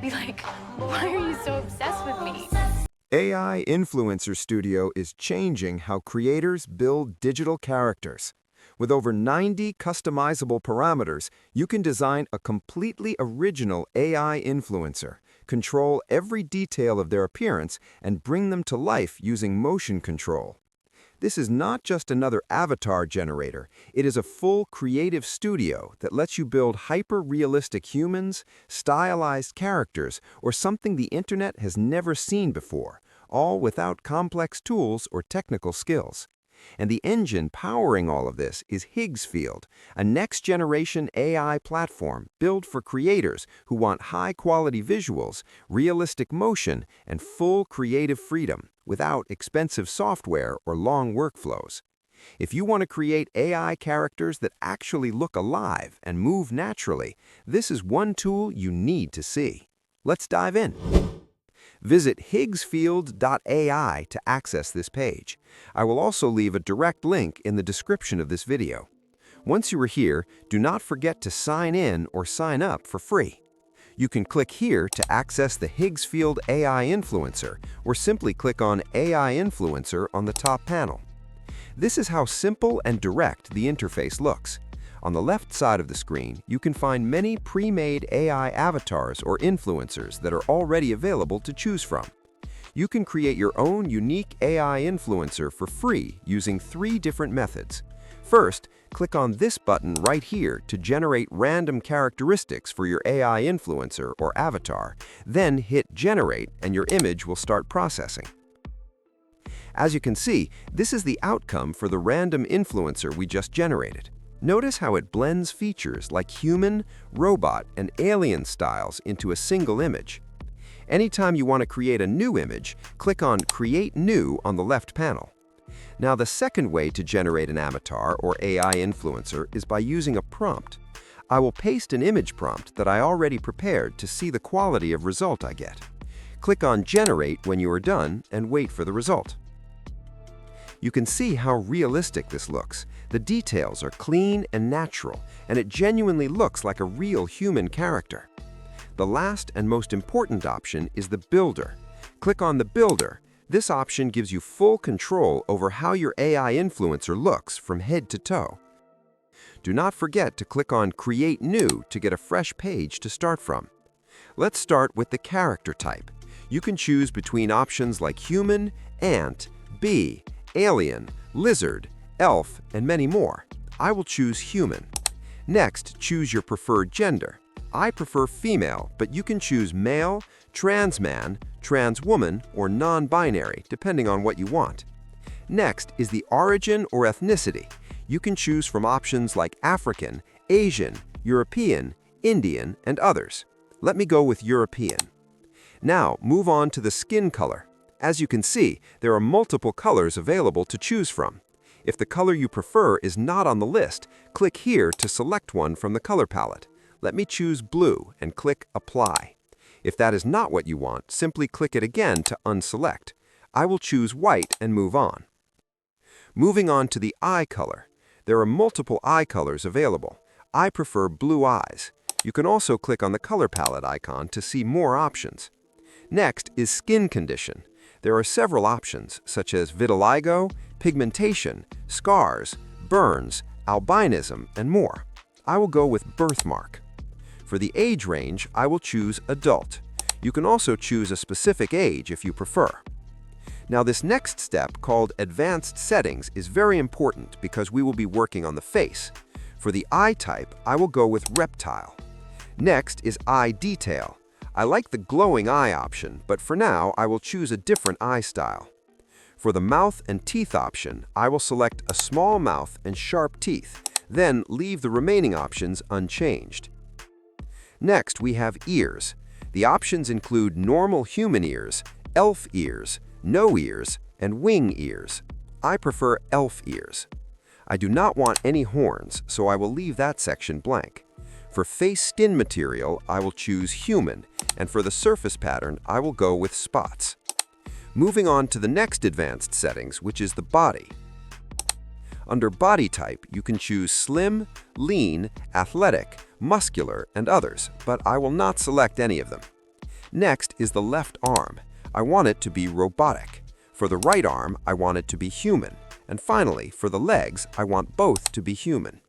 be like, why are you so obsessed with me? AI Influencer Studio is changing how creators build digital characters. With over 90 customizable parameters, you can design a completely original AI influencer, control every detail of their appearance, and bring them to life using motion control. This is not just another avatar generator, it is a full creative studio that lets you build hyper-realistic humans, stylized characters, or something the internet has never seen before, all without complex tools or technical skills. And the engine powering all of this is Higgsfield, a next-generation AI platform built for creators who want high-quality visuals, realistic motion, and full creative freedom without expensive software or long workflows. If you want to create AI characters that actually look alive and move naturally, this is one tool you need to see. Let's dive in. Visit higgsfield.ai to access this page. I will also leave a direct link in the description of this video. Once you are here, do not forget to sign in or sign up for free. You can click here to access the Higgsfield AI Influencer, or simply click on AI Influencer on the top panel. This is how simple and direct the interface looks. On the left side of the screen, you can find many pre-made AI avatars or influencers that are already available to choose from. You can create your own unique AI influencer for free using 3 different methods. First, click on this button right here to generate random characteristics for your AI influencer or avatar. Then hit Generate and your image will start processing. As you can see, this is the outcome for the random influencer we just generated. Notice how it blends features like human, robot, and alien styles into a single image. Anytime you want to create a new image, click on Create New on the left panel. Now, the second way to generate an avatar or AI influencer is by using a prompt. I will paste an image prompt that I already prepared to see the quality of result I get. Click on Generate when you are done and wait for the result. You can see how realistic this looks. The details are clean and natural, and it genuinely looks like a real human character. The last and most important option is the Builder. Click on the Builder. This option gives you full control over how your AI influencer looks from head to toe. Do not forget to click on Create New to get a fresh page to start from. Let's start with the character type. You can choose between options like human, ant, bee, alien, lizard, elf, and many more. I will choose human. Next, choose your preferred gender. I prefer female, but you can choose male, trans man, trans woman, or non-binary, depending on what you want. Next is the origin or ethnicity. You can choose from options like African, Asian, European, Indian, and others. Let me go with European. Now, move on to the skin color. As you can see, there are multiple colors available to choose from. If the color you prefer is not on the list, click here to select one from the color palette. Let me choose blue and click Apply. If that is not what you want, simply click it again to unselect. I will choose white and move on. Moving on to the eye color. There are multiple eye colors available. I prefer blue eyes. You can also click on the color palette icon to see more options. Next is skin condition. There are several options, such as vitiligo, pigmentation, scars, burns, albinism, and more. I will go with birthmark. For the age range, I will choose adult. You can also choose a specific age if you prefer. Now, this next step, called advanced settings, is very important because we will be working on the face. For the eye type, I will go with reptile. Next is eye detail. I like the glowing eye option, but for now, I will choose a different eye style. For the mouth and teeth option, I will select a small mouth and sharp teeth, then leave the remaining options unchanged. Next, we have ears. The options include normal human ears, elf ears, no ears, and wing ears. I prefer elf ears. I do not want any horns, so I will leave that section blank. For face skin material, I will choose human, and for the surface pattern, I will go with spots. Moving on to the next advanced settings, which is the body. Under body type, you can choose slim, lean, athletic, muscular, and others, but I will not select any of them. Next is the left arm. I want it to be robotic. For the right arm, I want it to be human. And finally, for the legs, I want both to be human.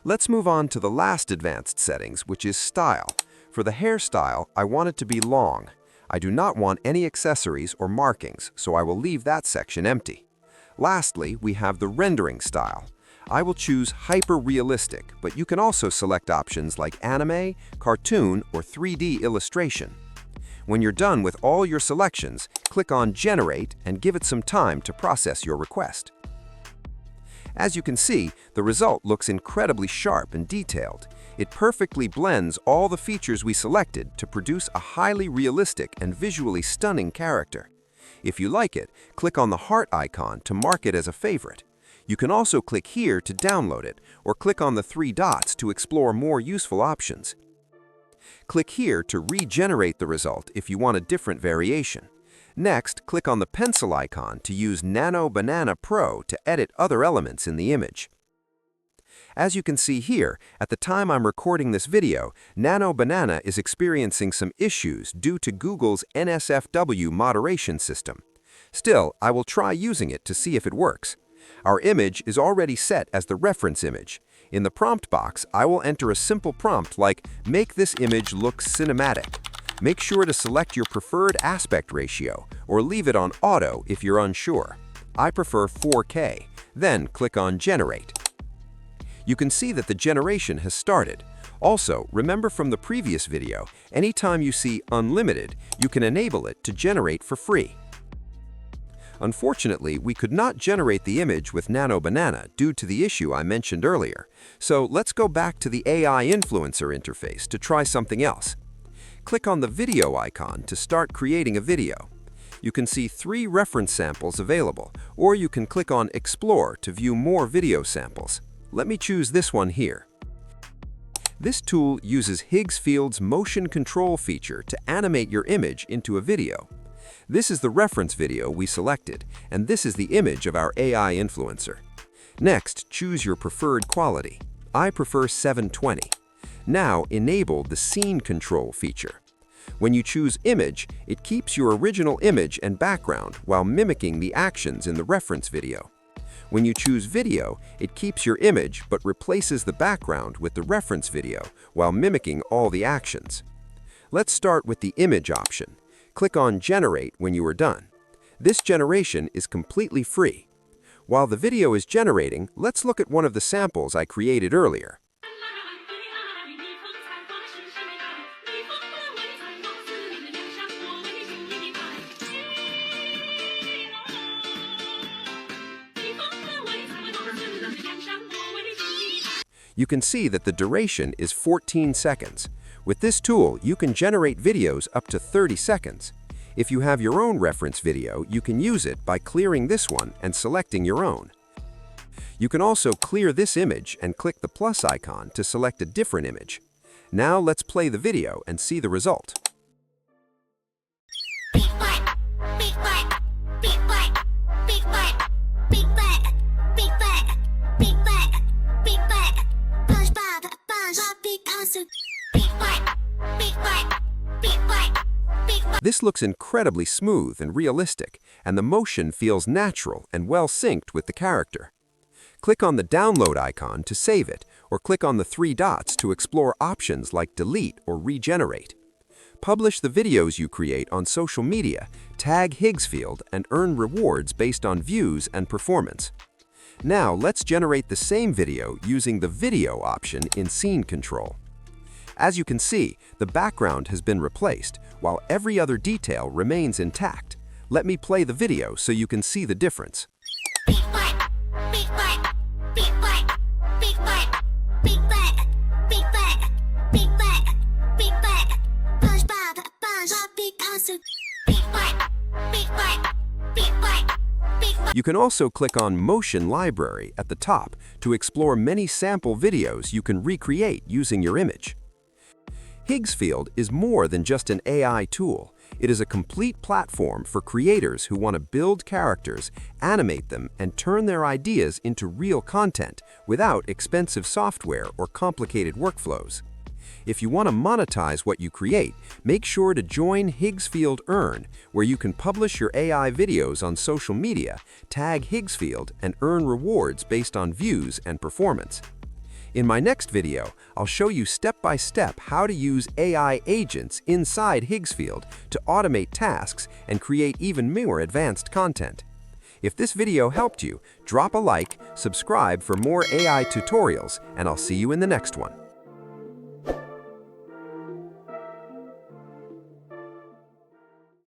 Let's move on to the last advanced settings, which is style. For the hairstyle, I want it to be long. I do not want any accessories or markings, so I will leave that section empty. Lastly, we have the rendering style. I will choose hyper-realistic, but you can also select options like anime, cartoon, or 3D illustration. When you're done with all your selections, click on Generate and give it some time to process your request. As you can see, the result looks incredibly sharp and detailed. It perfectly blends all the features we selected to produce a highly realistic and visually stunning character. If you like it, click on the heart icon to mark it as a favorite. You can also click here to download it, or click on the 3 dots to explore more useful options. Click here to regenerate the result if you want a different variation. Next, click on the pencil icon to use Nano Banana Pro to edit other elements in the image. As you can see here, at the time I'm recording this video, Nano Banana is experiencing some issues due to Google's NSFW moderation system. Still, I will try using it to see if it works. Our image is already set as the reference image. In the prompt box, I will enter a simple prompt like, "Make this image look cinematic." Make sure to select your preferred aspect ratio, or leave it on auto if you're unsure. I prefer 4K. Then click on Generate. You can see that the generation has started. Also, remember from the previous video, anytime you see Unlimited, you can enable it to generate for free. Unfortunately, we could not generate the image with Nano Banana due to the issue I mentioned earlier. So let's go back to the AI influencer interface to try something else. Click on the video icon to start creating a video. You can see 3 reference samples available, or you can click on Explore to view more video samples. Let me choose this one here. This tool uses Higgsfield's motion control feature to animate your image into a video. This is the reference video we selected, and this is the image of our AI influencer. Next, choose your preferred quality. I prefer 720. Now, enable the scene control feature. When you choose Image, it keeps your original image and background while mimicking the actions in the reference video. When you choose Video, it keeps your image but replaces the background with the reference video while mimicking all the actions. Let's start with the Image option. Click on Generate when you are done. This generation is completely free. While the video is generating, let's look at one of the samples I created earlier. You can see that the duration is 14 seconds. With this tool, you can generate videos up to 30 seconds. If you have your own reference video, you can use it by clearing this one and selecting your own. You can also clear this image and click the plus icon to select a different image. Now let's play the video and see the result. This looks incredibly smooth and realistic, and the motion feels natural and well synced with the character. Click on the download icon to save it, or click on the 3 dots to explore options like delete or regenerate. Publish the videos you create on social media, tag Higgsfield, and earn rewards based on views and performance. Now let's generate the same video using the video option in Scene Control. As you can see, the background has been replaced, while every other detail remains intact. Let me play the video so you can see the difference. You can also click on Motion Library at the top to explore many sample videos you can recreate using your image. Higgsfield is more than just an AI tool. It is a complete platform for creators who want to build characters, animate them, and turn their ideas into real content without expensive software or complicated workflows. If you want to monetize what you create, make sure to join Higgsfield Earn, where you can publish your AI videos on social media, tag Higgsfield, and earn rewards based on views and performance. In my next video, I'll show you step-by-step how to use AI agents inside Higgsfield to automate tasks and create even more advanced content. If this video helped you, drop a like, subscribe for more AI tutorials, and I'll see you in the next one.